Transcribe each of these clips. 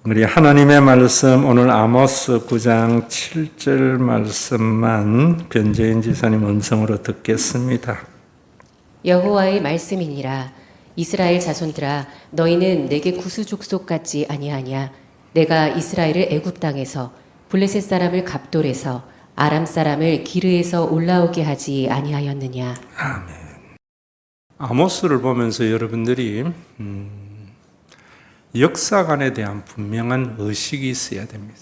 우리 하나님의 말씀 오늘 아모스 9장 7절 말씀만 변재인 지사님 음성으로 듣겠습니다. 여호와의 말씀이니라. 이스라엘 자손들아, 너희는 내게 구스 족속 같지 아니하냐? 내가 이스라엘을 애굽 땅에서 블레셋 사람을 갑돌에서 아람 사람을 기르에서 올라오게 하지 아니하였느냐? 아멘. 아모스를 보면서 여러분들이 역사관에 대한 분명한 의식이 있어야 됩니다.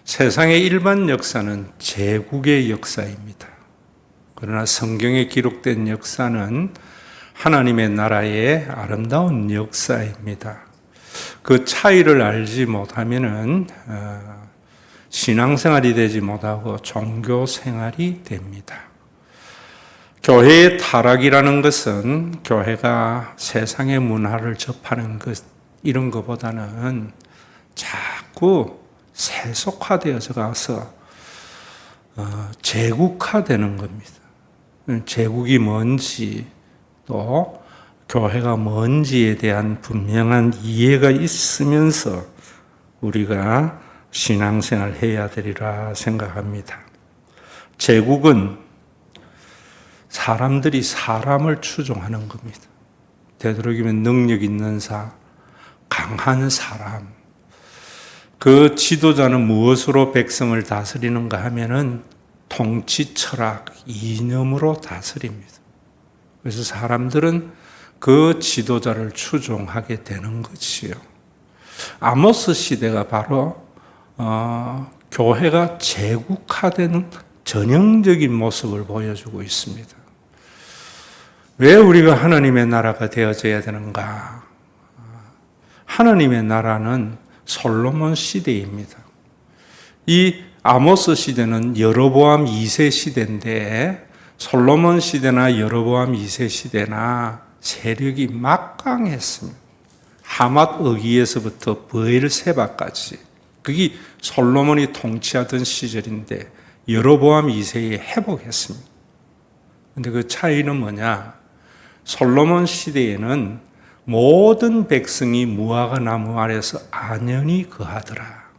세상의 일반 역사는 제국의 역사입니다. 그러나 성경에 기록된 역사는 하나님의 나라의 아름다운 역사입니다. 그 차이를 알지 못하면은 신앙생활이 되지 못하고 종교생활이 됩니다. 교회의 타락이라는 것은 교회가 세상의 문화를 접하는 것, 이런 것보다는 자꾸 세속화되어서 가서 제국화되는 겁니다. 제국이 뭔지 또 교회가 뭔지에 대한 분명한 이해가 있으면서 우리가 신앙생활을 해야 되리라 생각합니다. 제국은 사람들이 사람을 추종하는 겁니다. 되도록이면 능력 있는 강한 사람. 그 지도자는 무엇으로 백성을 다스리는가 하면은 통치 철학, 이념으로 다스립니다. 그래서 사람들은 그 지도자를 추종하게 되는 것이요. 아모스 시대가 바로 교회가 제국화되는 전형적인 모습을 보여주고 있습니다. 왜 우리가 하나님의 나라가 되어져야 되는가? 하나님의 나라는 솔로몬 시대입니다. 이 아모스 시대는 여로보암 2세 시대인데 솔로몬 시대나 여로보암 2세 시대나 세력이 막강했습니다. 하맛 어기에서부터 브엘세바까지 그게 솔로몬이 통치하던 시절인데 여로보암 2세에 회복했습니다. 그런데 그 차이는 뭐냐? 솔로몬 시대에는 모든 백성이 무화과 나무 아래서 안연히 거하더라.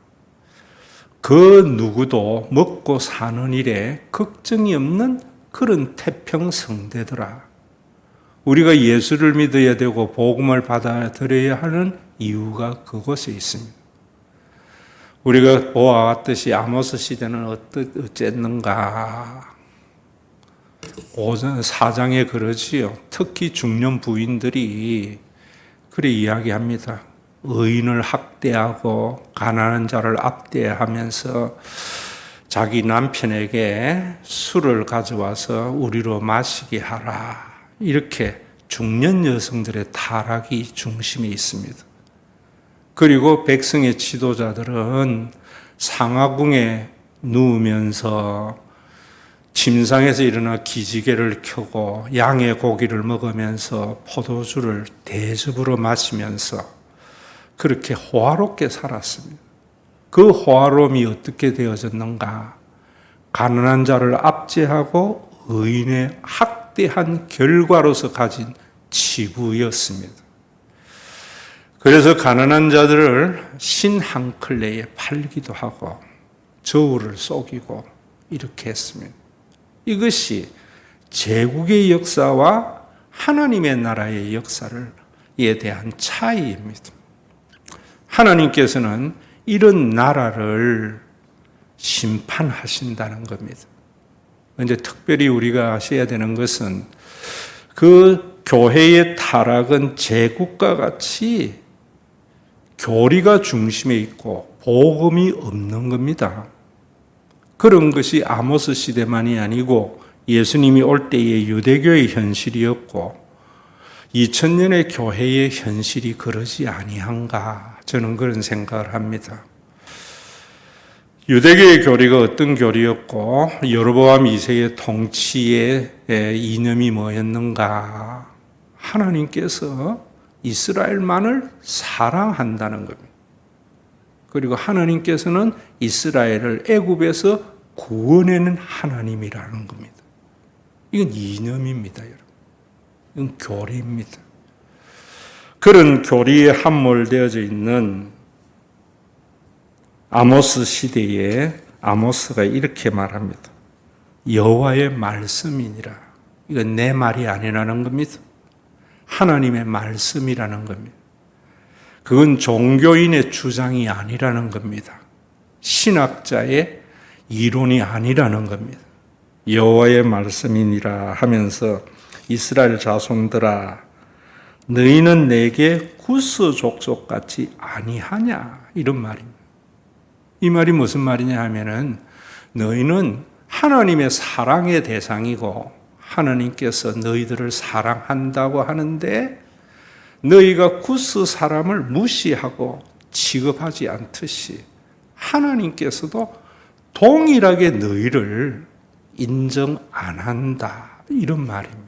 그 누구도 먹고 사는 일에 걱정이 없는 그런 태평성대더라. 우리가 예수를 믿어야 되고 복음을 받아들여야 하는 이유가 그곳에 있습니다. 우리가 보아왔듯이 아모스 시대는 어쨌는가? 4장에 그러지요. 특히 중년 부인들이 그래 이야기합니다. 의인을 학대하고 가난한 자를 압대하면서 자기 남편에게 술을 가져와서 우리로 마시게 하라. 이렇게 중년 여성들의 타락이 중심에 있습니다. 그리고 백성의 지도자들은 상하궁에 누우면서 침상에서 일어나 기지개를 켜고 양의 고기를 먹으면서 포도주를 대접으로 마시면서 그렇게 호화롭게 살았습니다. 그 호화로움이 어떻게 되어졌는가? 가난한 자를 압제하고 의인의 학대한 결과로서 가진 치부였습니다. 그래서 가난한 자들을 신 한 클레에 팔기도 하고 저울을 속이고 이렇게 했습니다. 이것이 제국의 역사와 하나님의 나라의 역사에 대한 차이입니다. 하나님께서는 이런 나라를 심판하신다는 겁니다. 이제 특별히 우리가 아셔야 되는 것은 그 교회의 타락은 제국과 같이 교리가 중심에 있고 복음이 없는 겁니다. 그런 것이 아모스 시대만이 아니고 예수님이 올 때의 유대교의 현실이었고 2000년의 교회의 현실이 그러지 아니한가 저는 그런 생각을 합니다. 유대교의 교리가 어떤 교리였고 여로보암 2세의 통치의 이념이 뭐였는가? 하나님께서 이스라엘만을 사랑한다는 겁니다. 그리고 하나님께서는 이스라엘을 애굽에서 구원해낸 하나님이라는 겁니다. 이건 이념입니다, 여러분. 이건 교리입니다. 그런 교리에 함몰되어져 있는 아모스 시대에 아모스가 이렇게 말합니다. 여호와의 말씀이니라. 이건 내 말이 아니라는 겁니다. 하나님의 말씀이라는 겁니다. 그건 종교인의 주장이 아니라는 겁니다. 신학자의 이론이 아니라는 겁니다. 여호와의 말씀이니라 하면서 이스라엘 자손들아 너희는 내게 구스 족속같이 아니하냐 이런 말입니다. 이 말이 무슨 말이냐 하면은 너희는 하나님의 사랑의 대상이고 하나님께서 너희들을 사랑한다고 하는데 너희가 구스 사람을 무시하고 취급하지 않듯이 하나님께서도 동일하게 너희를 인정 안 한다 이런 말입니다.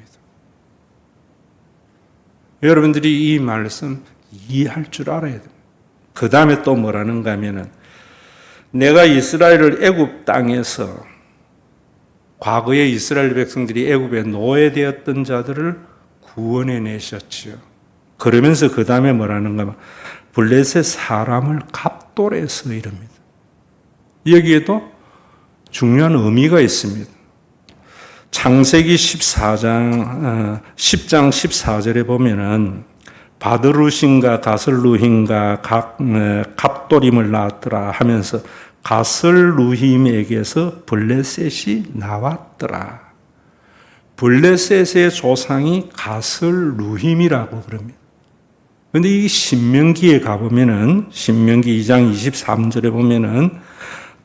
여러분들이 이 말씀 이해할 줄 알아야 됩니다. 그 다음에 또 뭐라는가 하면은 내가 이스라엘을 애굽 땅에서 과거에 이스라엘 백성들이 애굽에 노예되었던 자들을 구원해 내셨지요. 그러면서 그 다음에 뭐라는가 하면 블레셋 사람을 갑돌에서 이릅니다. 여기에도 중요한 의미가 있습니다. 창세기 10장 14절에 보면은 바드루신과 가슬루힘과 갑돌임을 낳았더라 하면서 가슬루힘에게서 블레셋이 나왔더라. 블레셋의 조상이 가슬루힘이라고 그럽니다. 그런데 이 신명기에 가보면은 신명기 2장 23절에 보면은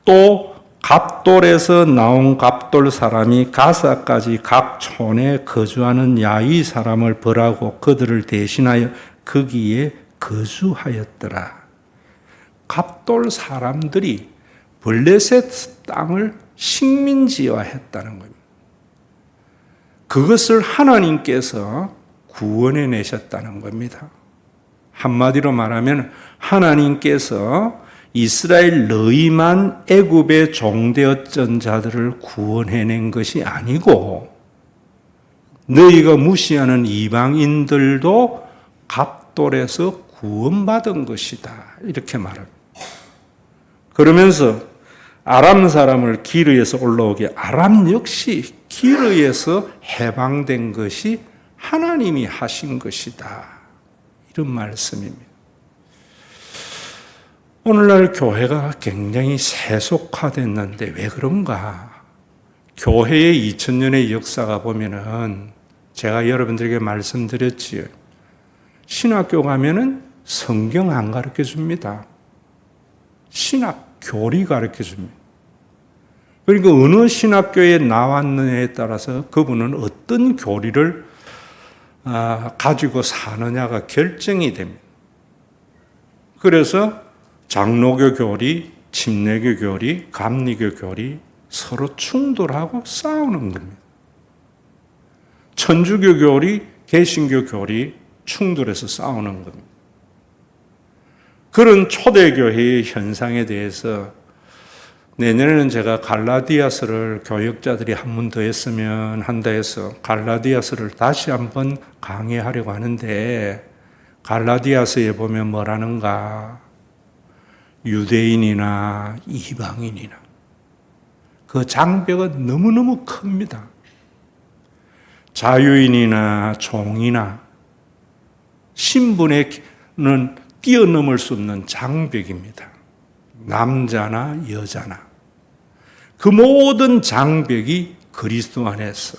또 갑돌에서 나온 갑돌 사람이 가사까지 각 촌에 거주하는 야이 사람을 벌하고 그들을 대신하여 거기에 거주하였더라. 갑돌 사람들이 블레셋 땅을 식민지화했다는 겁니다. 그것을 하나님께서 구원해 내셨다는 겁니다. 한마디로 말하면 하나님께서 이스라엘 너희만 애굽에 종되었던 자들을 구원해낸 것이 아니고 너희가 무시하는 이방인들도 갑돌에서 구원받은 것이다. 이렇게 말합니다. 그러면서 아람 사람을 기르에서 올라오게 아람 역시 기르에서 해방된 것이 하나님이 하신 것이다. 이런 말씀입니다. 오늘날 교회가 굉장히 세속화됐는데 왜 그런가? 교회의 2000년의 역사가 보면은 제가 여러분들에게 말씀드렸지요. 신학교 가면은 성경 안 가르쳐 줍니다. 신학 교리 가르쳐 줍니다. 그러니까 어느 신학교에 나왔느냐에 따라서 그분은 어떤 교리를 가지고 사느냐가 결정이 됩니다. 그래서 장로교 교리, 침례교 교리, 감리교 교리 서로 충돌하고 싸우는 겁니다. 천주교 교리, 개신교 교리 충돌해서 싸우는 겁니다. 그런 초대교회의 현상에 대해서 내년에는 제가 갈라디아서를 교역자들이 한 번 더 했으면 한다 해서 갈라디아서를 다시 한번 강의하려고 하는데 갈라디아서에 보면 뭐라는가? 유대인이나 이방인이나 그 장벽은 너무너무 큽니다. 자유인이나 종이나 신분에는 뛰어넘을 수 없는 장벽입니다. 남자나 여자나 그 모든 장벽이 그리스도 안에서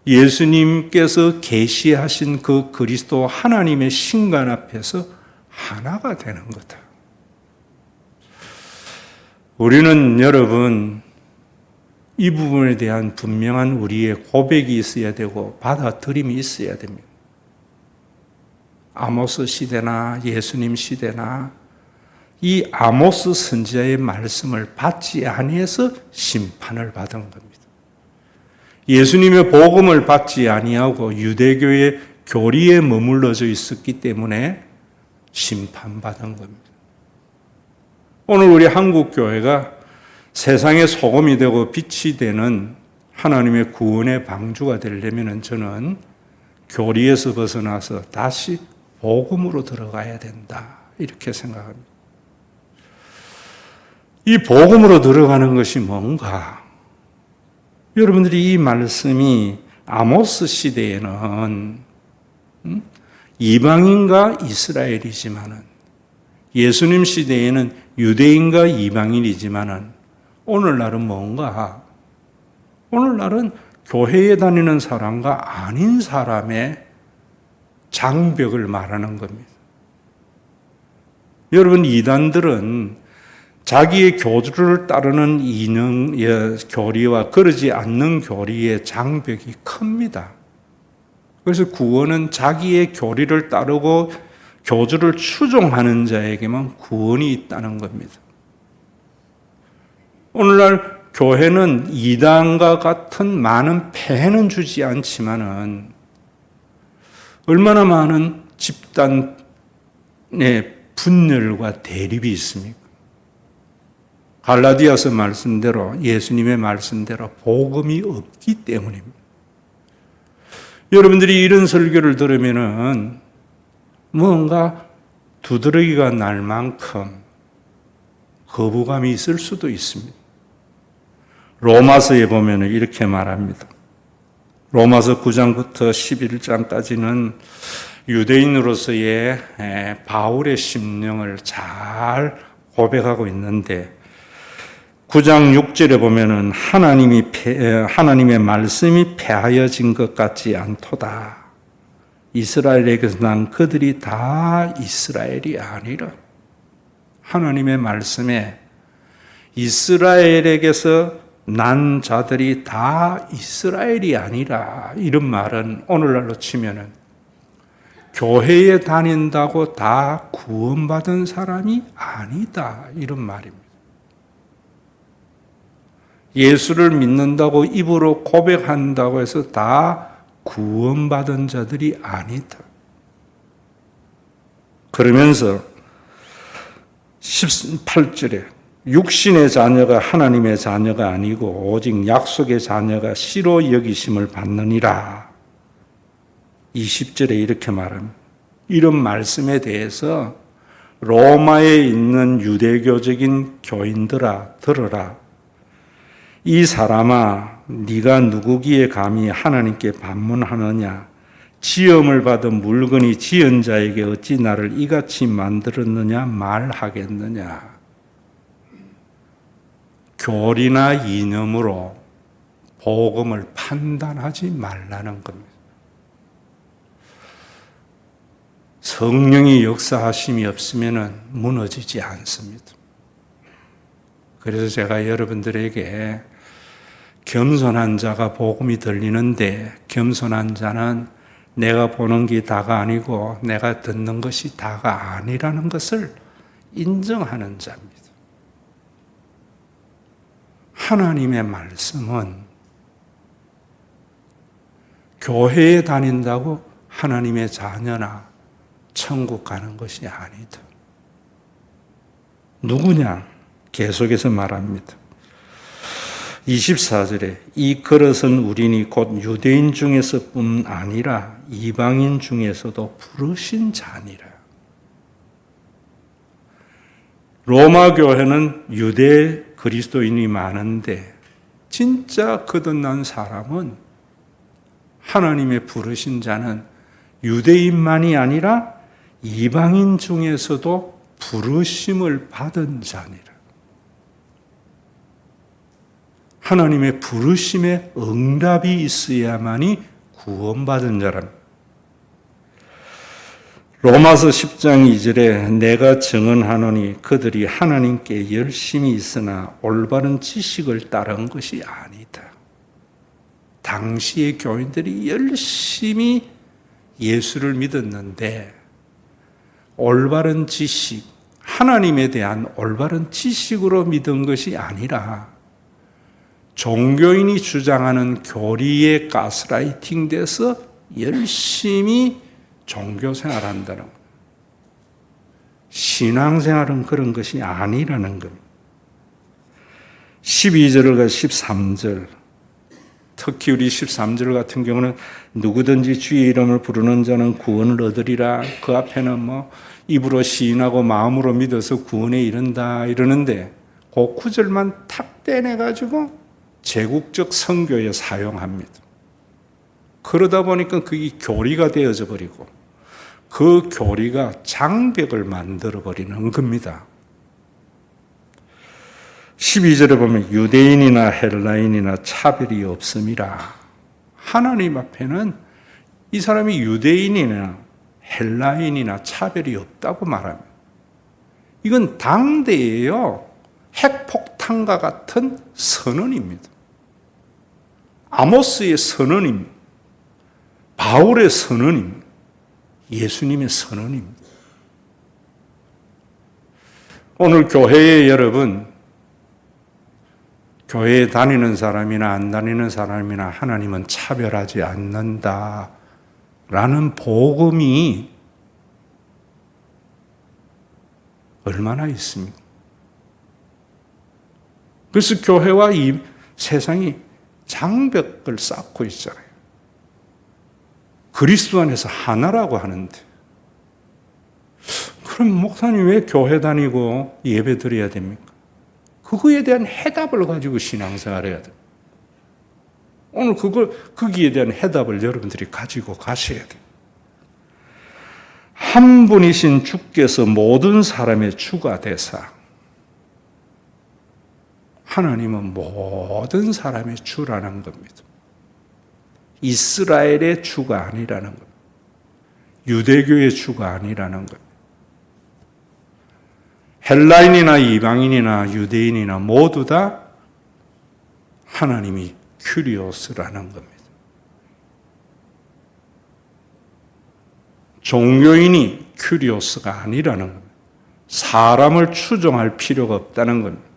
예수님께서 계시하신 그 그리스도 하나님의 신관 앞에서 하나가 되는 거다. 우리는 여러분 이 부분에 대한 분명한 우리의 고백이 있어야 되고 받아들임이 있어야 됩니다. 아모스 시대나 예수님 시대나 이 아모스 선지자의 말씀을 받지 아니해서 심판을 받은 겁니다. 예수님의 복음을 받지 아니하고 유대교의 교리에 머물러져 있었기 때문에 심판받은 겁니다. 오늘 우리 한국 교회가 세상의 소금이 되고 빛이 되는 하나님의 구원의 방주가 되려면 저는 교리에서 벗어나서 다시 복음으로 들어가야 된다. 이렇게 생각합니다. 이 복음으로 들어가는 것이 뭔가? 여러분들이 이 말씀이 아모스 시대에는 이방인과 이스라엘이지만은 예수님 시대에는 유대인과 이방인이지만은 오늘날은 뭔가? 오늘날은 교회에 다니는 사람과 아닌 사람의 장벽을 말하는 겁니다. 여러분, 이단들은 자기의 교주를 따르는 교리와 그러지 않는 교리의 장벽이 큽니다. 그래서 구원은 자기의 교리를 따르고 교주를 추종하는 자에게만 구원이 있다는 겁니다. 오늘날 교회는 이단과 같은 많은 폐해는 주지 않지만은 얼마나 많은 집단의 분열과 대립이 있습니까? 갈라디아서 말씀대로, 예수님의 말씀대로 복음이 없기 때문입니다. 여러분들이 이런 설교를 들으면은 뭔가 두드러기가 날 만큼 거부감이 있을 수도 있습니다. 로마서에 보면 이렇게 말합니다. 로마서 9장부터 11장까지는 유대인으로서의 바울의 심령을 잘 고백하고 있는데 9장 6절에 보면은 하나님의 말씀이 폐하여진 것 같지 않도다. 이스라엘에게서 난 그들이 다 이스라엘이 아니라 하나님의 말씀에 이스라엘에게서 난 자들이 다 이스라엘이 아니라 이런 말은 오늘날로 치면은 교회에 다닌다고 다 구원받은 사람이 아니다 이런 말입니다. 예수를 믿는다고 입으로 고백한다고 해서 다 구원받은 자들이 아니다. 그러면서 18절에 육신의 자녀가 하나님의 자녀가 아니고 오직 약속의 자녀가 씨로 여기심을 받느니라. 20절에 이렇게 말합니다. 이런 말씀에 대해서 로마에 있는 유대교적인 교인들아 들어라. 이 사람아 네가 누구기에 감히 하나님께 반문하느냐. 지음을 받은 물건이 지은 자에게 어찌 나를 이같이 만들었느냐 말하겠느냐. 교리나 이념으로 복음을 판단하지 말라는 겁니다. 성령이 역사하심이 없으면 무너지지 않습니다. 그래서 제가 여러분들에게 겸손한 자가 복음이 들리는데 겸손한 자는 내가 보는 게 다가 아니고 내가 듣는 것이 다가 아니라는 것을 인정하는 자입니다. 하나님의 말씀은 교회에 다닌다고 하나님의 자녀나 천국 가는 것이 아니다. 누구냐? 계속해서 말합니다. 24절에 이 그릇은 우리니 곧 유대인 중에서뿐 아니라 이방인 중에서도 부르신 자니라. 로마 교회는 유대 그리스도인이 많은데 진짜 거듭난 사람은 하나님의 부르신 자는 유대인만이 아니라 이방인 중에서도 부르심을 받은 자니라. 하나님의 부르심에 응답이 있어야만이 구원받은 자랍니다. 로마서 10장 2절에 내가 증언하노니 그들이 하나님께 열심히 있으나 올바른 지식을 따른 것이 아니다. 당시의 교인들이 열심히 예수를 믿었는데 올바른 지식, 하나님에 대한 올바른 지식으로 믿은 것이 아니라 종교인이 주장하는 교리에 가스라이팅 돼서 열심히 종교 생활한다는 것. 신앙생활은 그런 것이 아니라는 겁니다. 12절과 13절, 특히 우리 13절 같은 경우는 누구든지 주의 이름을 부르는 자는 구원을 얻으리라. 그 앞에는 입으로 시인하고 마음으로 믿어서 구원에 이른다 이러는데 그 구절만 탁 떼내가지고 제국적 선교에 사용합니다. 그러다 보니까 그게 교리가 되어져 버리고 그 교리가 장벽을 만들어 버리는 겁니다. 12절에 보면 유대인이나 헬라인이나 차별이 없음이라. 하나님 앞에는 이 사람이 유대인이나 헬라인이나 차별이 없다고 말합니다. 이건 당대예요. 핵폭탄과 같은 선언입니다. 아모스의 선언입니다. 바울의 선언입니다. 예수님의 선언입니다. 오늘 교회에 여러분, 교회에 다니는 사람이나 안 다니는 사람이나 하나님은 차별하지 않는다라는 복음이 얼마나 있습니까? 그래서 교회와 이 세상이 장벽을 쌓고 있잖아요. 그리스도 안에서 하나라고 하는데, 그럼 목사님 왜 교회 다니고 예배 드려야 됩니까? 그거에 대한 해답을 가지고 신앙생활을 해야 돼요. 오늘 거기에 대한 해답을 여러분들이 가지고 가셔야 돼요. 한 분이신 주께서 모든 사람의 주가 되사, 하나님은 모든 사람의 주라는 겁니다. 이스라엘의 주가 아니라는 겁니다. 유대교의 주가 아니라는 겁니다. 헬라인이나 이방인이나 유대인이나 모두 다 하나님이 큐리오스라는 겁니다. 종교인이 큐리오스가 아니라는 겁니다. 사람을 추종할 필요가 없다는 겁니다.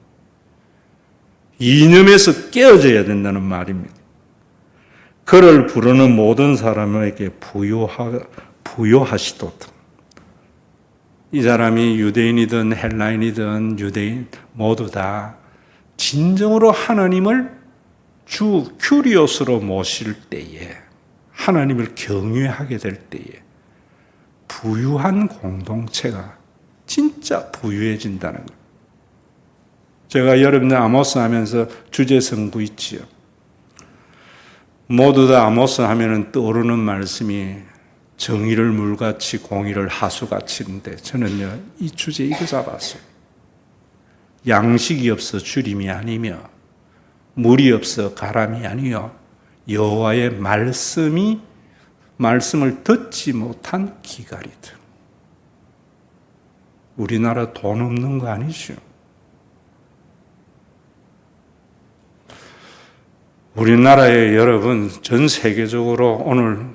이념에서 깨어져야 된다는 말입니다. 그를 부르는 모든 사람에게 부요하시도다. 이 사람이 유대인이든 헬라인이든 유대인 모두 다 진정으로 하나님을 주 큐리오스로 모실 때에, 하나님을 경외하게 될 때에 부유한 공동체가 진짜 부유해진다는 거예요. 제가 여러분들 아모스 하면서 주제 선구 있지요. 모두 다 아모스 하면은 떠오르는 말씀이 정의를 물같이 공의를 하수같이인데, 저는요 이 주제 이거 잡았어요. 양식이 없어 주림이 아니며 물이 없어 가람이 아니요 여호와의 말씀을 듣지 못한 기갈이다. 우리나라 돈 없는 거 아니죠? 우리나라에 여러분 전 세계적으로 오늘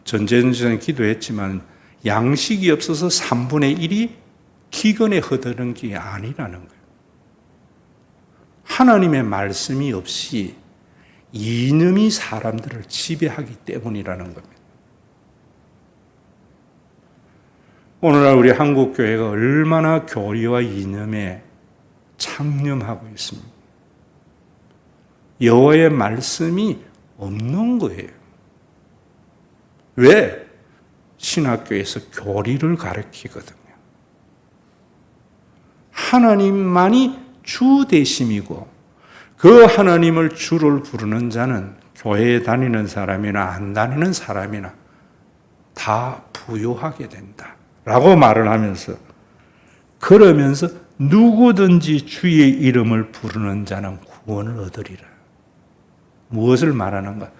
전쟁 기도했지만 양식이 없어서 3분의 1이 기근에 허드는 게 아니라는 거예요. 하나님의 말씀이 없이 이념이 사람들을 지배하기 때문이라는 겁니다. 오늘날 우리 한국교회가 얼마나 교리와 이념에 창념하고 있습니다. 여호와의 말씀이 없는 거예요. 왜? 신학교에서 교리를 가르치거든요. 하나님만이 주 대심이고 그 하나님을 주를 부르는 자는 교회에 다니는 사람이나 안 다니는 사람이나 다 부요하게 된다 라고 말을 하면서, 그러면서 누구든지 주의 이름을 부르는 자는 구원을 얻으리라. 무엇을 말하는가?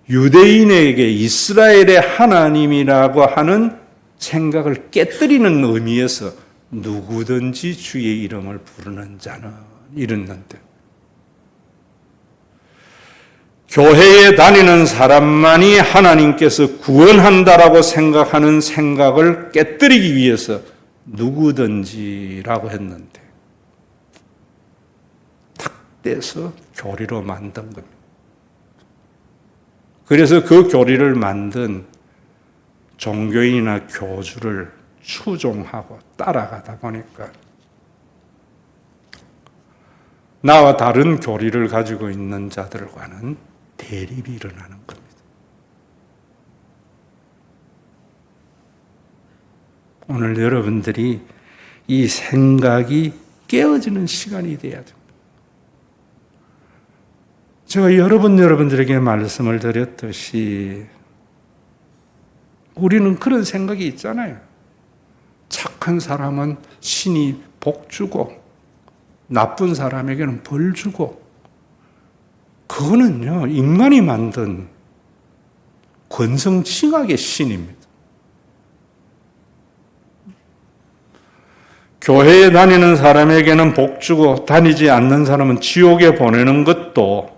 유대인에게 이스라엘의 하나님이라고 하는 생각을 깨뜨리는 의미에서 누구든지 주의 이름을 부르는 자는 이랬는데, 교회에 다니는 사람만이 하나님께서 구원한다라고 생각하는 생각을 깨뜨리기 위해서 누구든지라고 했는데 탁 떼서 교리로 만든 겁니다. 그래서 그 교리를 만든 종교인이나 교주를 추종하고 따라가다 보니까 나와 다른 교리를 가지고 있는 자들과는 대립이 일어나는 겁니다. 오늘 여러분들이 이 생각이 깨어지는 시간이 돼야 됩니다. 제가 여러분들에게 말씀을 드렸듯이 우리는 그런 생각이 있잖아요. 착한 사람은 신이 복 주고 나쁜 사람에게는 벌 주고, 그거는요 인간이 만든 권성징악의 신입니다. 교회에 다니는 사람에게는 복 주고 다니지 않는 사람은 지옥에 보내는 것도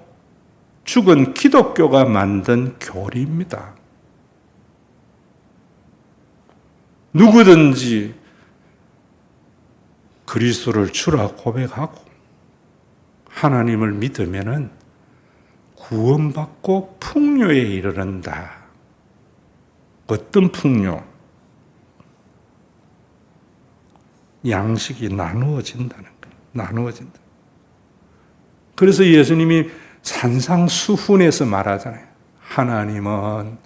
죽은 기독교가 만든 교리입니다. 누구든지 그리스도를 주라 고백하고 하나님을 믿으면은 구원받고 풍요에 이르른다. 어떤 풍요? 양식이 나누어진다는 거예요. 나누어진다. 그래서 예수님이 산상수훈에서 말하잖아요. 하나님은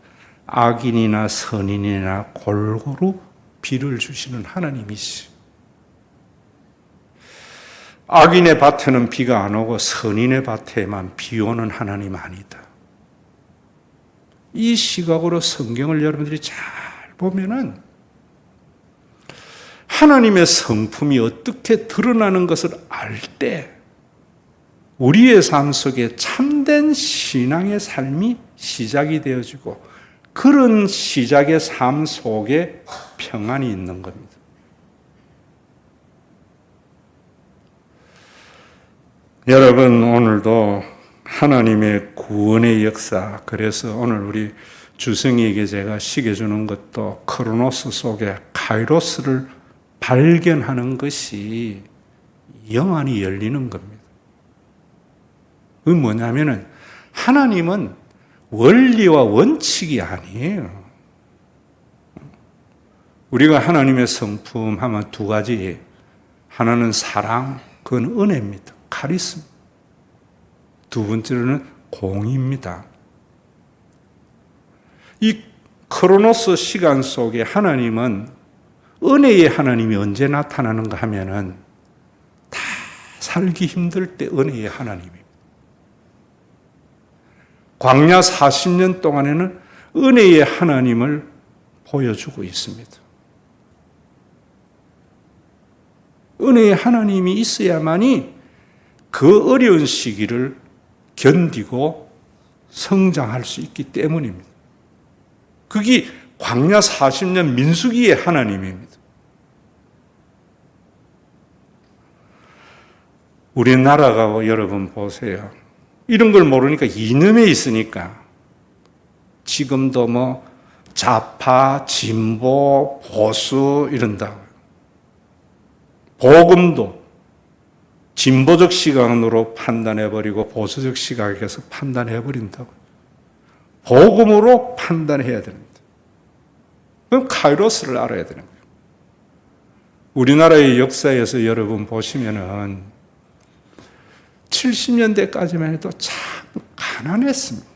악인이나 선인이나 골고루 비를 주시는 하나님이시. 악인의 밭에는 비가 안 오고 선인의 밭에만 비 오는 하나님 아니다. 이 시각으로 성경을 여러분들이 잘 보면은 하나님의 성품이 어떻게 드러나는 것을 알 때 우리의 삶 속에 참된 신앙의 삶이 시작이 되어지고 그런 시작의 삶 속에 평안이 있는 겁니다. 여러분, 오늘도 하나님의 구원의 역사, 그래서 오늘 우리 주성이에게 제가 시계 주는 것도 크로노스 속에 카이로스를 발견하는 것이 영안이 열리는 겁니다. 그게 뭐냐면은 하나님은 원리와 원칙이 아니에요. 우리가 하나님의 성품 하면 두 가지. 하나는 사랑, 그건 은혜입니다. 카리스마. 두 번째로는 공의입니다. 이 크로노스 시간 속에 하나님은 은혜의 하나님이 언제 나타나는가 하면은 다 살기 힘들 때 은혜의 하나님입니다. 광야 40년 동안에는 은혜의 하나님을 보여주고 있습니다. 은혜의 하나님이 있어야만이 그 어려운 시기를 견디고 성장할 수 있기 때문입니다. 그게 광야 40년 민수기의 하나님입니다. 우리나라가 여러분 보세요. 이런 걸 모르니까 이념에 있으니까 지금도 뭐 좌파, 진보, 보수 이런다고요. 복음도 진보적 시각으로 판단해버리고 보수적 시각에서 판단해버린다고요. 복음으로 판단해야 됩니다. 그럼 카이로스를 알아야 되는 거예요. 우리나라의 역사에서 여러분 보시면은 70년대까지만 해도 참 가난했습니다.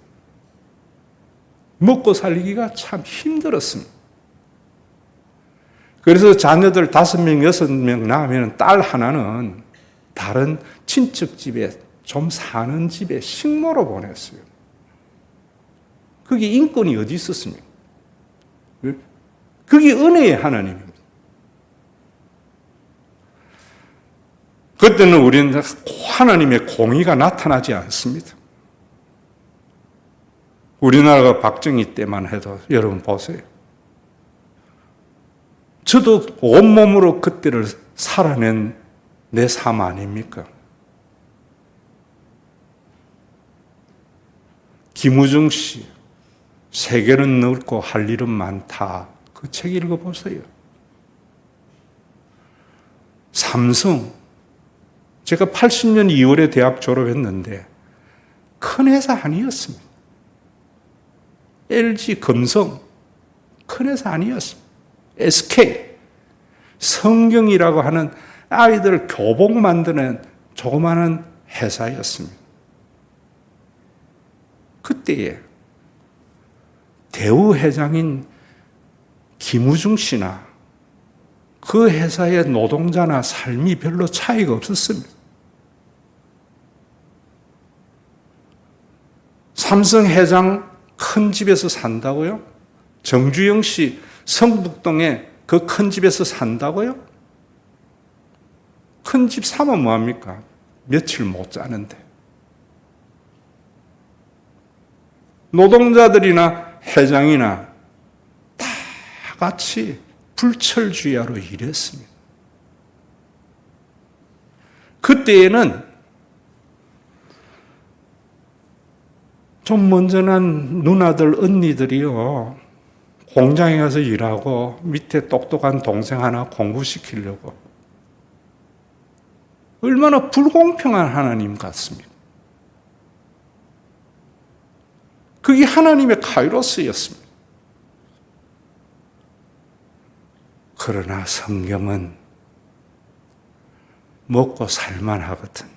먹고 살기가 참 힘들었습니다. 그래서 자녀들 5명, 6명 낳으면 딸 하나는 다른 친척 집에 좀 사는 집에 식모로 보냈어요. 그게 인권이 어디 있었습니까? 그게 은혜의 하나님입니다. 그때는 우리는 하나님의 공의가 나타나지 않습니다. 우리나라가 박정희 때만 해도 여러분 보세요. 저도 온몸으로 그때를 살아낸 내 삶 아닙니까? 김우중 씨, 세계는 넓고 할 일은 많다. 그 책 읽어보세요. 삼성, 제가 80년 2월에 대학 졸업했는데 큰 회사 아니었습니다. LG, 금성, 큰 회사 아니었습니다. SK, 성경이라고 하는 아이들 교복 만드는 조그마한 회사였습니다. 그때에 대우 회장인 김우중 씨나 그 회사의 노동자나 삶이 별로 차이가 없었습니다. 삼성 회장 큰 집에서 산다고요? 정주영 씨 성북동에 그 큰 집에서 산다고요? 큰 집 사면 뭐합니까? 며칠 못 자는데. 노동자들이나 회장이나 다 같이 불철주야로 일했습니다. 그때에는 좀 먼저 난 누나들, 언니들이요, 공장에 가서 일하고 밑에 똑똑한 동생 하나 공부시키려고 얼마나 불공평한 하나님 같습니까? 그게 하나님의 카이로스였습니다. 그러나 성경은 먹고 살만하거든.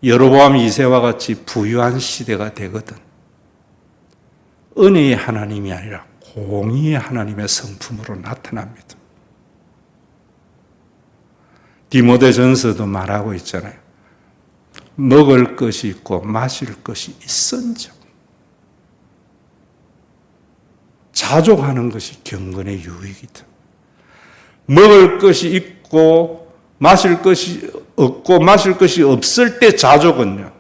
여로보암 2세와 같이 부유한 시대가 되거든. 은혜의 하나님이 아니라 공의의 하나님의 성품으로 나타납니다. 디모데전서도 말하고 있잖아요. 먹을 것이 있고 마실 것이 있은즉 자족하는 것이 경건의 유익이다. 먹을 것이 있고 마실 것이 없고 마실 것이 없을 때 자족은요,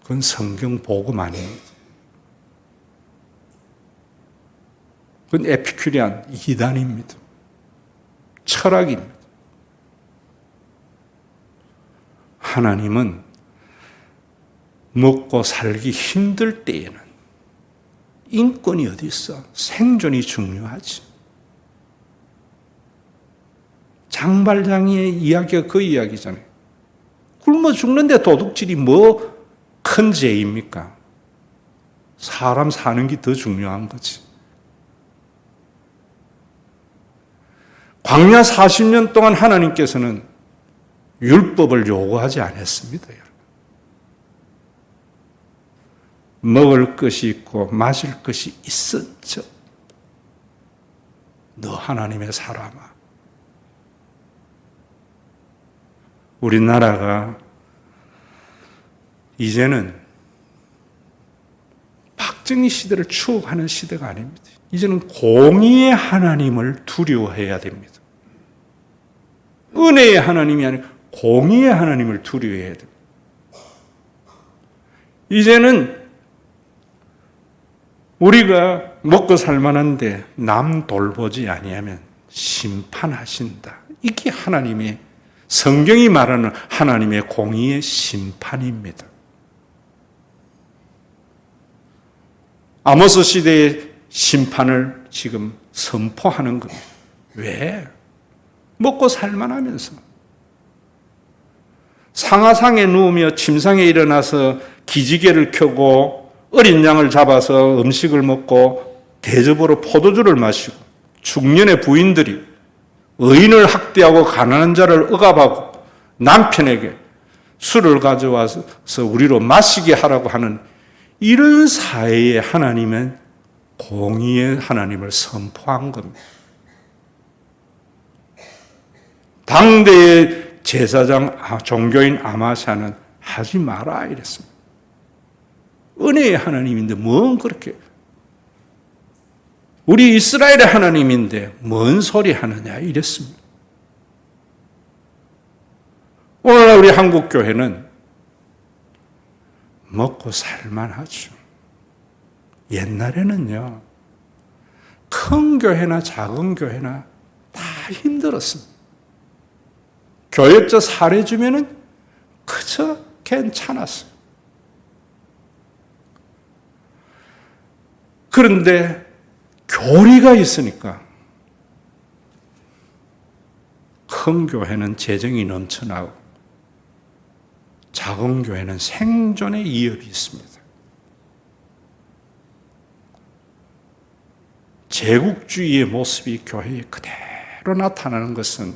그건 성경 복음 아닙니다. 그건 에피큐리안 이단입니다. 철학입니다. 하나님은 먹고 살기 힘들 때에는 인권이 어디 있어? 생존이 중요하지. 장발장이의 이야기가 그 이야기잖아요. 굶어 죽는데 도둑질이 뭐 큰 죄입니까? 사람 사는 게 더 중요한 거지. 광야 40년 동안 하나님께서는 율법을 요구하지 않았습니다. 먹을 것이 있고 마실 것이 있은즉 너 하나님의 사람아. 우리나라가 이제는 박정희 시대를 추억하는 시대가 아닙니다. 이제는 공의의 하나님을 두려워해야 됩니다. 은혜의 하나님이 아니라 공의의 하나님을 두려워해야 됩니다. 이제는 우리가 먹고 살만한데 남 돌보지 아니하면 심판하신다. 이게 하나님의, 성경이 말하는 하나님의 공의의 심판입니다. 아모스 시대의 심판을 지금 선포하는 겁니다. 왜? 먹고 살만하면서. 상하상에 누우며 침상에 일어나서 기지개를 켜고 어린 양을 잡아서 음식을 먹고 대접으로 포도주를 마시고 중년의 부인들이 의인을 학대하고 가난한 자를 억압하고 남편에게 술을 가져와서 우리로 마시게 하라고 하는 이런 사회의 하나님은 공의의 하나님을 선포한 겁니다. 당대의 제사장, 종교인 아마샤는 하지 마라 이랬습니다. 은혜의 하나님인데 뭔 그렇게, 우리 이스라엘의 하나님인데 뭔 소리 하느냐 이랬습니다. 오늘날 우리 한국교회는 먹고 살만하죠. 옛날에는요, 큰 교회나 작은 교회나 다 힘들었습니다. 교역자 사례 주면은 그저 괜찮았어요. 그런데 교리가 있으니까 큰 교회는 재정이 넘쳐나고 작은 교회는 생존의 이업이 있습니다. 제국주의의 모습이 교회에 그대로 나타나는 것은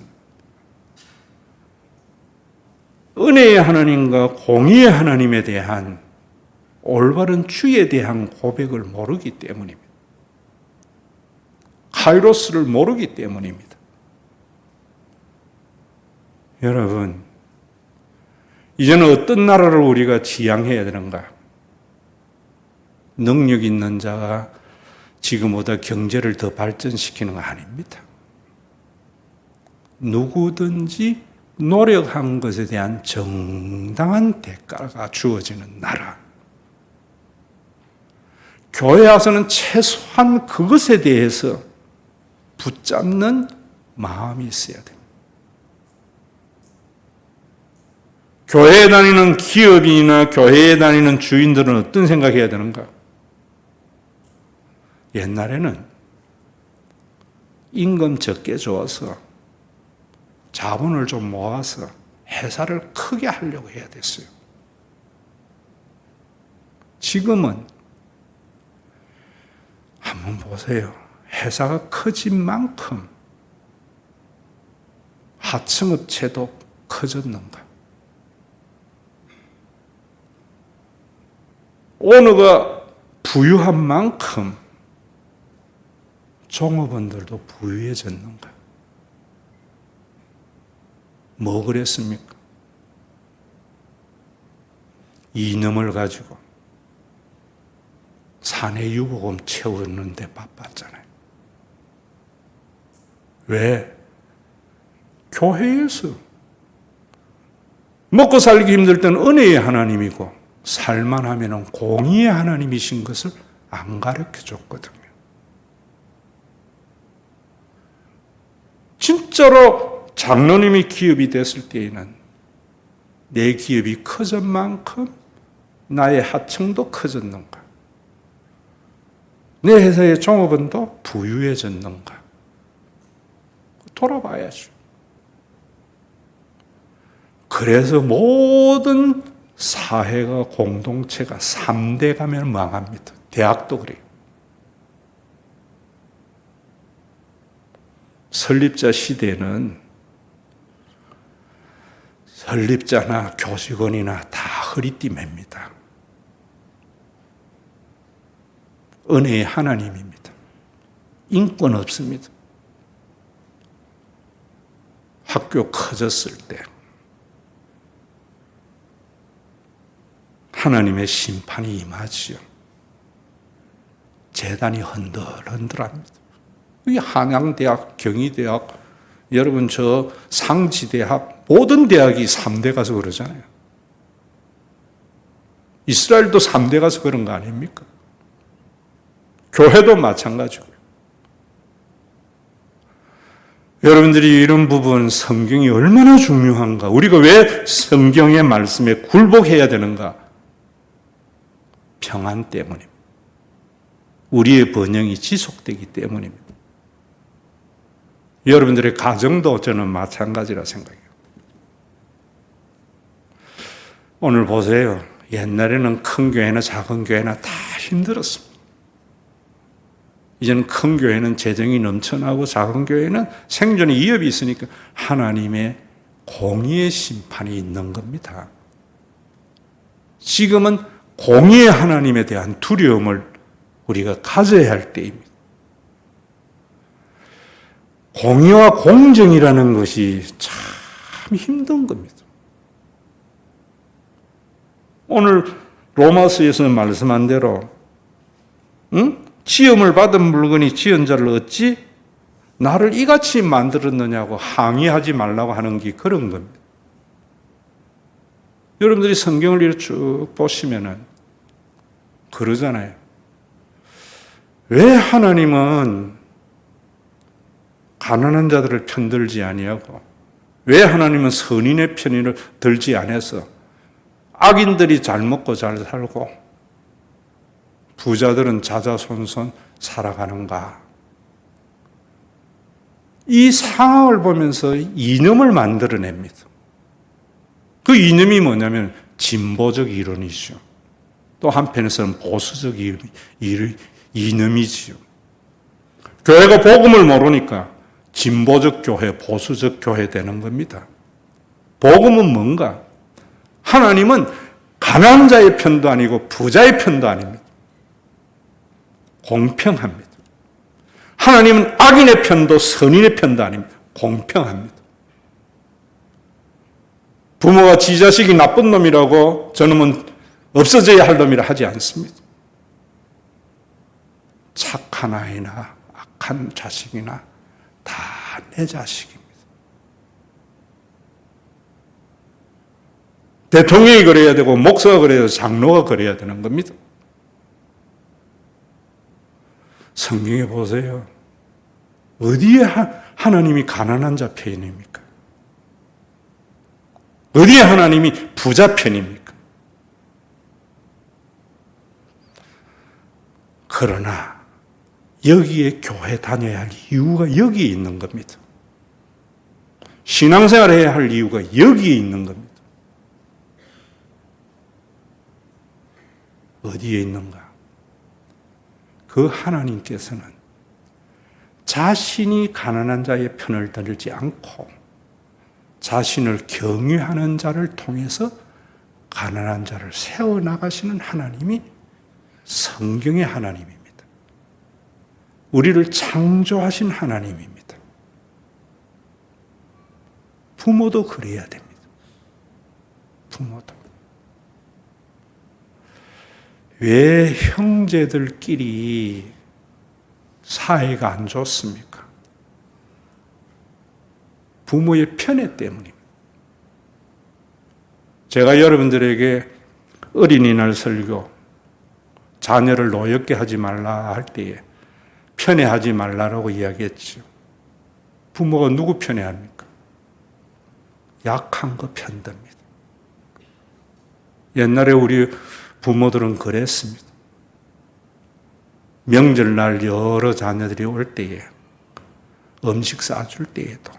은혜의 하나님과 공의의 하나님에 대한 올바른 주에 대한 고백을 모르기 때문입니다. 카이로스를 모르기 때문입니다. 여러분, 이제는 어떤 나라를 우리가 지향해야 되는가? 능력 있는 자가 지금보다 경제를 더 발전시키는 거 아닙니다. 누구든지 노력한 것에 대한 정당한 대가가 주어지는 나라. 교회 와서는 최소한 그것에 대해서 붙잡는 마음이 있어야 됩니다. 교회에 다니는 기업인이나 교회에 다니는 주인들은 어떤 생각해야 되는가? 옛날에는 임금 적게 줘서 자본을 좀 모아서 회사를 크게 하려고 해야 됐어요. 지금은 한번 보세요. 회사가 커진 만큼 하청업체도 커졌는가? 오너가 부유한 만큼 종업원들도 부유해졌는가? 뭐 그랬습니까? 이념을 가지고 사내 유보금 채우는데 바빴잖아요. 왜? 교회에서 먹고 살기 힘들 때는 은혜의 하나님이고 살만하면 공의의 하나님이신 것을 안 가르쳐줬거든요. 진짜로 장로님이 기업이 됐을 때에는 내 기업이 커진 만큼 나의 하청도 커졌는가? 내 회사의 종업원도 부유해졌는가? 돌아봐야죠. 그래서 모든 사회가 공동체가 3대 가면 망합니다. 대학도 그래요. 설립자 시대는 설립자나 교직원이나 다 허리띠 맵니다. 은혜의 하나님입니다. 인권 없습니다. 학교 커졌을 때 하나님의 심판이 임하지요. 재단이 흔들흔들합니다. 이 한양대학, 경희대학, 여러분 저 상지대학, 모든 대학이 3대 가서 그러잖아요. 이스라엘도 3대 가서 그런 거 아닙니까? 교회도 마찬가지고요. 여러분들이 이런 부분 성경이 얼마나 중요한가? 우리가 왜 성경의 말씀에 굴복해야 되는가? 평안 때문입니다. 우리의 번영이 지속되기 때문입니다. 여러분들의 가정도 저는 마찬가지라 생각해요. 오늘 보세요. 옛날에는 큰 교회나 작은 교회나 다 힘들었습니다. 이제는 큰 교회는 재정이 넘쳐나고 작은 교회는 생존의 위협이 있으니까 하나님의 공의의 심판이 있는 겁니다. 지금은 공의의 하나님에 대한 두려움을 우리가 가져야 할 때입니다. 공의와 공정이라는 것이 참 힘든 겁니다. 오늘 로마서에서 말씀한 대로 지음을 받은 물건이 지은 자를 어찌 나를 이같이 만들었느냐고 항의하지 말라고 하는 게 그런 겁니다. 여러분들이 성경을 이렇게 쭉 보시면은 그러잖아요. 왜 하나님은 가난한 자들을 편들지 아니하고 왜 하나님은 선인의 편을 들지 않아서 악인들이 잘 먹고 잘 살고 부자들은 자자손손 살아가는가? 이 상황을 보면서 이념을 만들어냅니다. 그 이념이 뭐냐면 진보적 이론이죠. 또 한편에서는 보수적 이념이지요. 교회가 복음을 모르니까 진보적 교회, 보수적 교회 되는 겁니다. 복음은 뭔가? 하나님은 가난한 자의 편도 아니고 부자의 편도 아닙니다. 공평합니다. 하나님은 악인의 편도 선인의 편도 아닙니다. 공평합니다. 부모가 지 자식이 나쁜 놈이라고 저놈은 없어져야 할 놈이라 하지 않습니다. 착한 아이나 악한 자식이나 다 내 자식입니다. 대통령이 그래야 되고 목사가 그래야 되고 장로가 그래야 되는 겁니다. 성경에 보세요. 어디에 하나님이 가난한 자 편입니까? 어디에 하나님이 부자 편입니까? 그러나 여기에 교회 다녀야 할 이유가 여기에 있는 겁니다. 신앙생활을 해야 할 이유가 여기에 있는 겁니다. 어디에 있는가? 그 하나님께서는 자신이 가난한 자의 편을 들지 않고 자신을 경외하는 자를 통해서 가난한 자를 세워나가시는 하나님이 성경의 하나님입니다. 우리를 창조하신 하나님입니다. 부모도 그래야 됩니다. 부모도. 왜 형제들끼리 사이가 안 좋습니까? 부모의 편애 때문입니다. 제가 여러분들에게 어린이날 설교, 자녀를 노엽게 하지 말라 할 때에 편애하지 말라라고 이야기했죠. 부모가 누구 편애합니까? 약한 거 편듭니다. 옛날에 우리 부모들은 그랬습니다. 명절날 여러 자녀들이 올 때에 음식 싸줄 때에도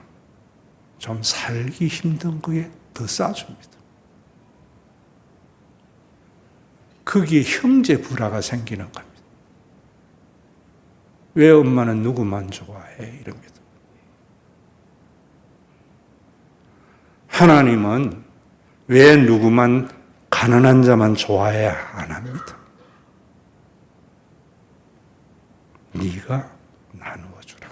좀 살기 힘든 거에 더 싸줍니다. 거기에 형제 불화가 생기는 겁니다. 왜 엄마는 누구만 좋아해? 이럽니다. 하나님은 왜 누구만 가난한 자만 좋아해야 안 합니다. 네가 나누어주라.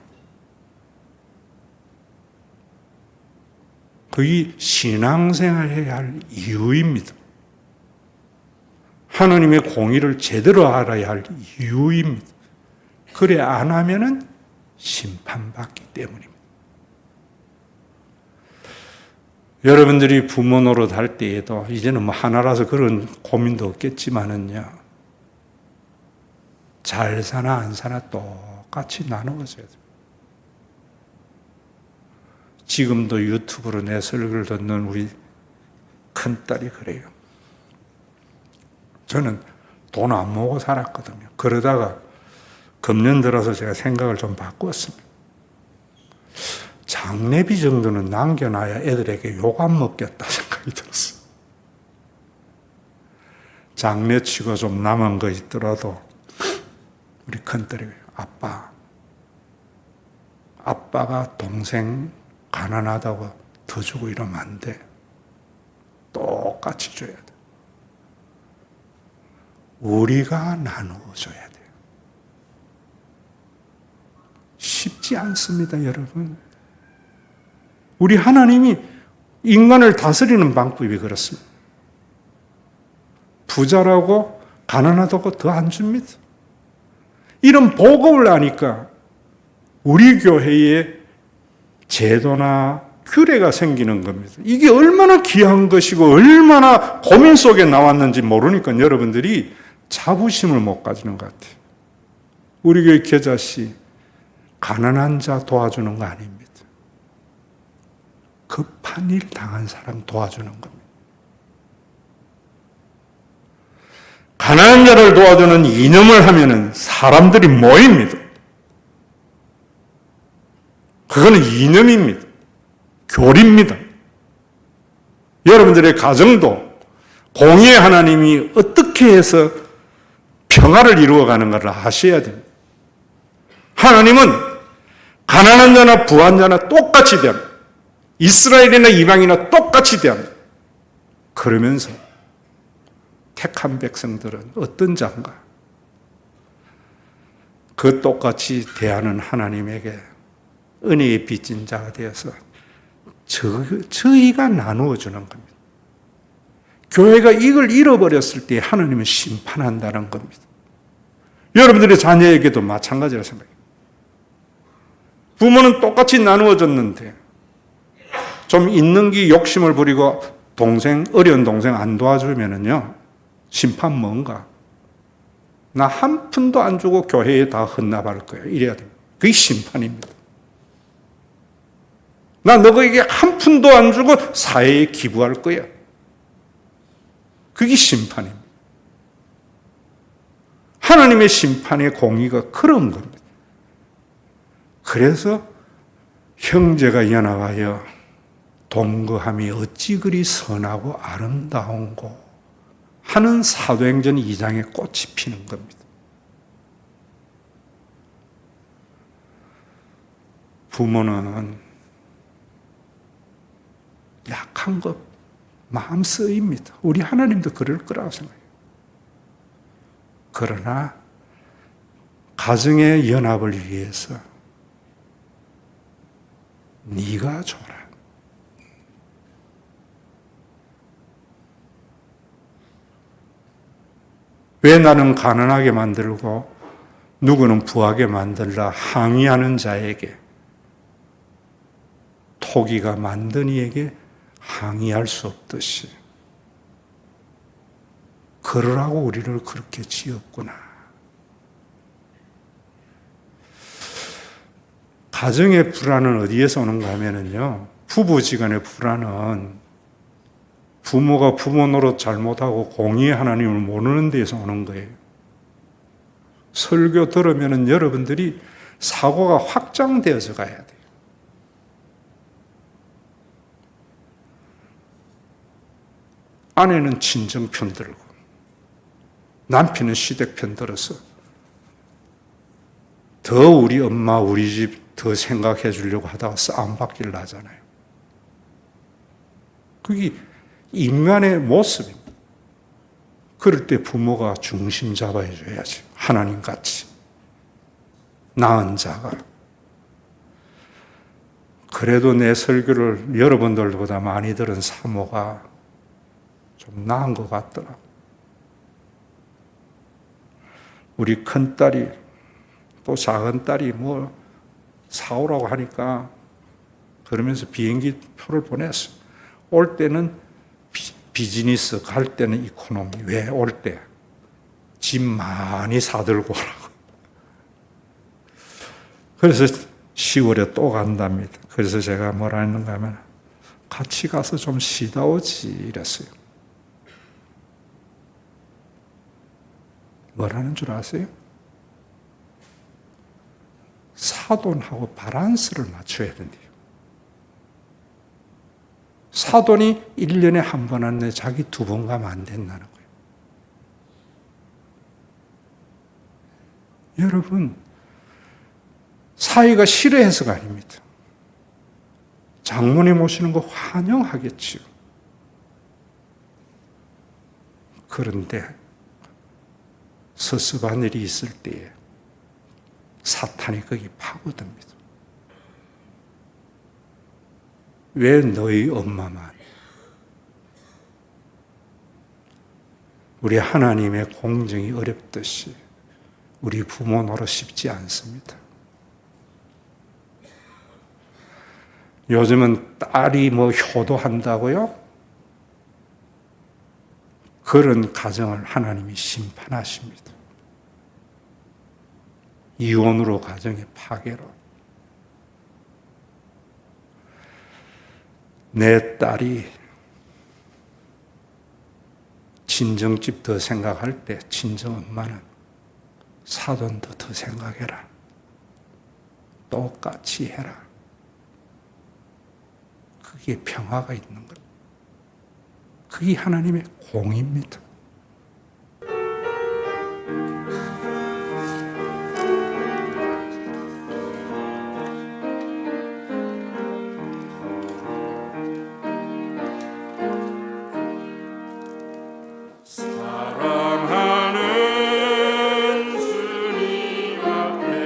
그게 신앙생활해야 할 이유입니다. 하나님의 공의를 제대로 알아야 할 이유입니다. 그래 안 하면은 심판받기 때문입니다. 여러분들이 부모 노릇 할 때에도 이제는 뭐 하나라서 그런 고민도 없겠지만은요. 잘 사나 안 사나 똑같이 나누어줘야 돼요. 지금도 유튜브로 내 설교를 듣는 우리 큰딸이 그래요. 저는 돈 안 모으고 살았거든요. 그러다가 금년 들어서 제가 생각을 좀 바꿨습니다. 장례비 정도는 남겨놔야 애들에게 욕 안 먹겠다 생각이 들었어요. 장례치고 좀 남은 거 있더라도 우리 큰딸이 아빠가 동생 가난하다고 더 주고 이러면 안 돼. 똑같이 줘야 돼. 우리가 나누어줘야 돼요. 쉽지 않습니다, 여러분. 우리 하나님이 인간을 다스리는 방법이 그렇습니다. 부자라고 가난하다고 더 안 줍니다. 이런 복음을 아니까 우리 교회에 제도나 규례가 생기는 겁니다. 이게 얼마나 귀한 것이고 얼마나 고민 속에 나왔는지 모르니까 여러분들이 자부심을 못 가지는 것 같아요. 우리 교회 겨자씨 가난한 자 도와주는 거 아닙니다. 급한 일 당한 사람 도와주는 겁니다. 가난한 자를 도와주는 이념을 하면은 사람들이 모입니다. 그거는 이념입니다. 교리입니다. 여러분들의 가정도 공의의 하나님이 어떻게 해서 평화를 이루어가는가를 아셔야 됩니다. 하나님은 가난한 자나 부한 자나 똑같이 대합니다. 이스라엘이나 이방이나 똑같이 대합니다. 그러면서 택한 백성들은 어떤 자인가? 그 똑같이 대하는 하나님에게 은혜의 빚진 자가 되어서 저희가 나누어 주는 겁니다. 교회가 이걸 잃어버렸을 때 하나님은 심판한다는 겁니다. 여러분들의 자녀에게도 마찬가지라 생각해요. 부모는 똑같이 나누어 줬는데 좀 있는 게 욕심을 부리고 어려운 동생 안 도와주면은요, 심판 뭔가? 나 한 푼도 안 주고 교회에 다 헌납할 거예요. 이래야 됩니다. 그게 심판입니다. 나 너에게 한 푼도 안 주고 사회에 기부할 거야. 그게 심판입니다. 하나님의 심판의 공의가 그런 겁니다. 그래서 형제가 연합하여 동거함이 어찌 그리 선하고 아름다운고 하는 사도행전 2장에 꽃이 피는 겁니다. 부모는 약한 것 마음 쓰입니다. 우리 하나님도 그럴 거라고 생각해요. 그러나 가정의 연합을 위해서 네가 줘라. 왜 나는 가난하게 만들고 누구는 부하게 만들라 항의하는 자에게 토기가 만든 이에게 항의할 수 없듯이 그러라고 우리를 그렇게 지었구나. 가정의 불안은 어디에서 오는가 하면요, 부부지간의 불안은 부모가 부모 노릇 잘못하고 공의의 하나님을 모르는 데에서 오는 거예요. 설교 들으면 여러분들이 사고가 확장되어서 가야 돼요. 아내는 친정 편 들고 남편은 시댁 편 들어서 더 우리 엄마 우리 집 더 생각해 주려고 하다가 싸움받기를 하잖아요. 그게 인간의 모습입니다. 그럴 때 부모가 중심 잡아야 줘야지. 하나님같이 나은 자가. 그래도 내 설교를 여러분들보다 많이 들은 사모가 좀 나은 것 같더라고. 우리 큰딸이 또 작은딸이 뭐 사오라고 하니까 그러면서 비행기 표를 보냈어. 올 때는 비즈니스, 갈 때는 이코노미. 왜? 올 때 짐 많이 사들고 오라고. 그래서 10월에 또 간답니다. 그래서 제가 뭐라 했는가 하면 같이 가서 좀 쉬다 오지 이랬어요. 뭐라는 줄 아세요? 사돈하고 바란스를 맞춰야 된대요. 사돈이 1년에 한 번 왔는데 자기 2번 가면 안 된다는 거예요. 여러분, 사위가 싫어해서가 아닙니다. 장모님 오시는 거 환영하겠지요. 그런데 섭섭한 일이 있을 때에 사탄이 거기 파고듭니다. 왜 너희 엄마만? 우리 하나님의 공정이 어렵듯이 우리 부모 노릇 쉽지 않습니다. 요즘은 딸이 뭐 효도한다고요? 그런 가정을 하나님이 심판하십니다. 이혼으로 가정의 파괴로. 내 딸이 친정집 더 생각할 때 친정 엄마는 사돈도 더 생각해라. 똑같이 해라. 그게 평화가 있는 것. 그게 하나님의 공입니다. 사랑하는 주님 앞에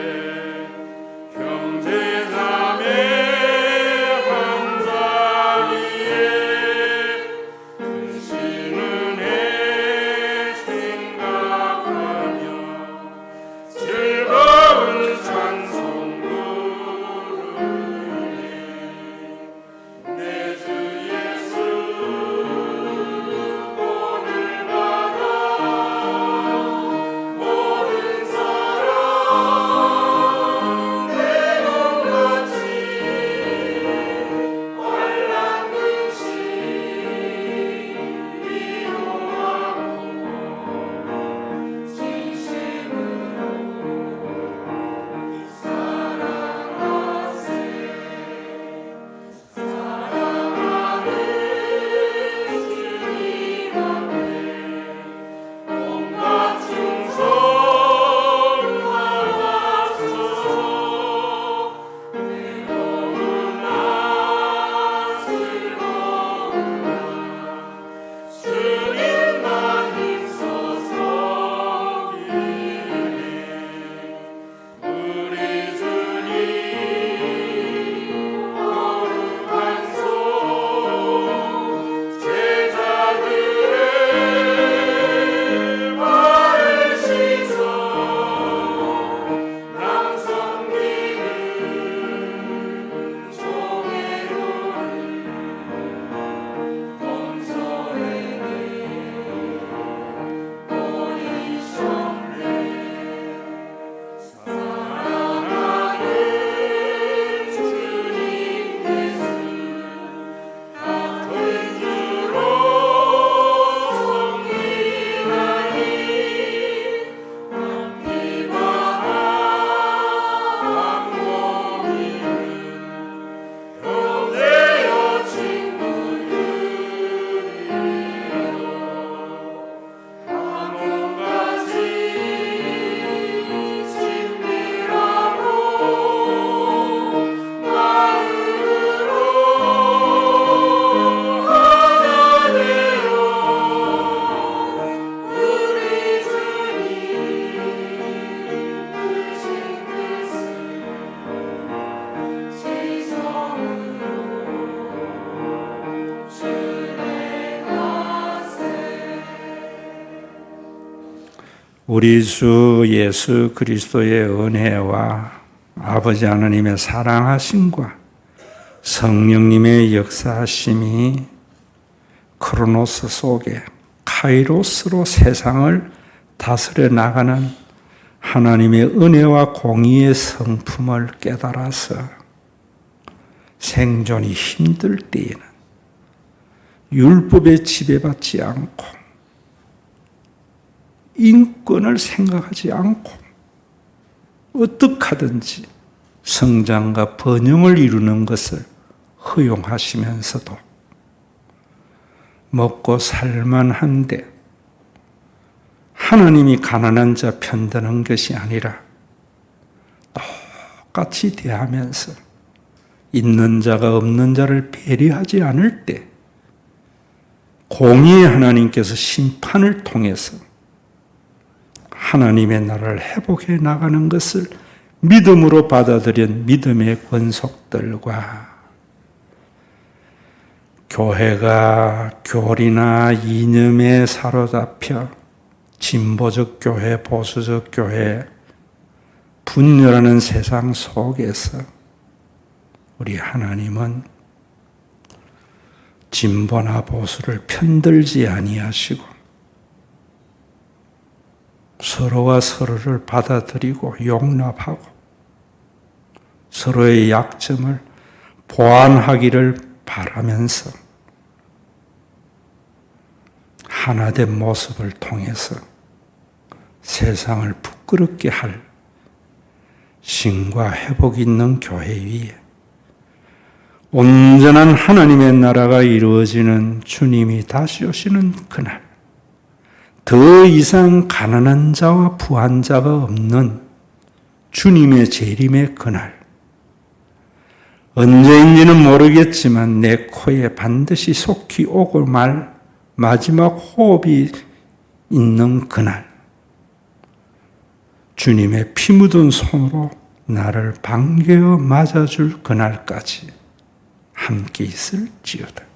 우리 주 예수 그리스도의 은혜와 아버지 하나님의 사랑하심과 성령님의 역사하심이 크로노스 속에 카이로스로 세상을 다스려 나가는 하나님의 은혜와 공의의 성품을 깨달아서 생존이 힘들 때에는 율법에 지배받지 않고 인권을 생각하지 않고 어떻게 하든지 성장과 번영을 이루는 것을 허용하시면서도 먹고 살만한데 하나님이 가난한 자 편드는 것이 아니라 똑같이 대하면서 있는 자가 없는 자를 배려하지 않을 때 공의의 하나님께서 심판을 통해서 하나님의 나라를 회복해 나가는 것을 믿음으로 받아들인 믿음의 권속들과 교회가 교리나 이념에 사로잡혀 진보적 교회, 보수적 교회, 분열하는 세상 속에서 우리 하나님은 진보나 보수를 편들지 아니하시고 서로가 서로를 받아들이고 용납하고 서로의 약점을 보완하기를 바라면서 하나된 모습을 통해서 세상을 부끄럽게 할 신과 회복 있는 교회 위에 온전한 하나님의 나라가 이루어지는 주님이 다시 오시는 그날, 더 이상 가난한 자와 부한 자가 없는 주님의 재림의 그날, 언제인지는 모르겠지만 내 코에 반드시 속히 오고 말 마지막 호흡이 있는 그날, 주님의 피 묻은 손으로 나를 반겨 맞아줄 그날까지 함께 있을지어다.